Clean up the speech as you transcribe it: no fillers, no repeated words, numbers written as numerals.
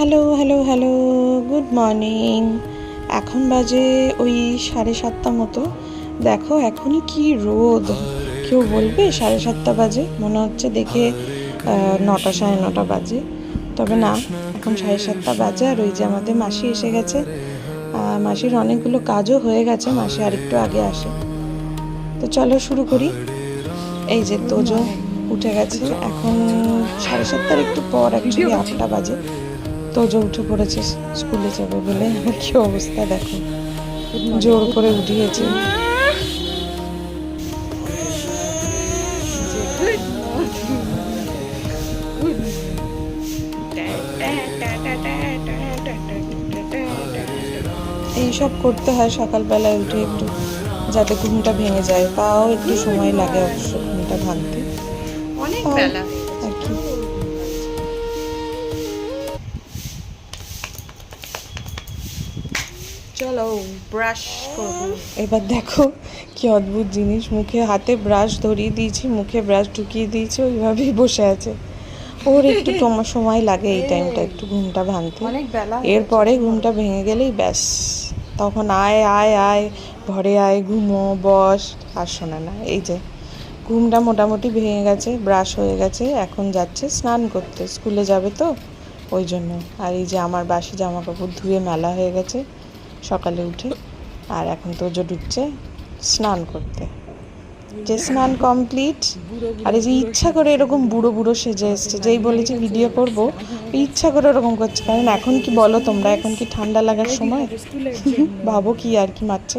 Hello hello hello, good morning. এখন বাজে ওই 7:30 মতো। দেখো এখনই কি রোদ, কেউ বলবে 7:30 বাজে? মনে হচ্ছে দেখে 9টা 9:30 বাজে, তবে না, এখন 7:30 বাজে। আর ওই যে আমাদের মাসি এসে গেছে, মাসির অনেকগুলো কাজও হয়ে গেছে, মাসি আরেকটু আগে আসে। তো চলো শুরু করি। এই যে তোজো উঠে গেছে, এখন 7:30 একটু পর, অ্যাকচুয়ালি 8টা বাজে। তোজো উঠে পড়েছে স্কুলে যাবে বলে। আমার কি অবস্থা দেখো, জোর করে উঠিয়েছে। এইসব করতে হয় সকালবেলায় উঠে একটু, যাতে ঘুমটা ভেঙে যায়। তাও একটু সময় লাগে অবশ্য ঘুমটা ভাঙতে, অনেক বেলা আর কি। চলো ব্রাশ করবো। এবার দেখো কি অদ্ভুত জিনিস, মুখে হাতে ব্রাশ ধরিয়ে দিয়েছি, মুখে ব্রাশ ঢুকিয়ে দিয়েছি, ওইভাবেই বসে আছে। ওর একটু সময় লাগে এই টাইমটা একটু ঘুমটা ভাঙতে। অনেক বেলা এরপরে ঘুমটা ভেঙে গেলেই ব্যাস, তখন আয় আয় আয়, ঘরে আয়, ঘুমো, বস, আর শোনে না। এই যে ঘুমটা মোটামুটি ভেঙে গেছে, ব্রাশ হয়ে গেছে, এখন যাচ্ছে স্নান করতে, স্কুলে যাবে তো ওই জন্য। আর এই যে আমার বাসি জামা কাপড় ধুয়ে মেলা হয়ে গেছে সকালে উঠে, আর এখন তোজো ঢুকছে স্নান করতে। যে স্নান কমপ্লিট। আর এই যে ইচ্ছা করে এরকম বুড়ো বুড়ো সেজে এসছে, যেই বলেছি ভিডিও করবো ইচ্ছা করে ওরকম করছে। কারণ এখন কি বলো তোমরা, এখন কি ঠান্ডা লাগার সময়? ভাবো কি আর কি মারছে।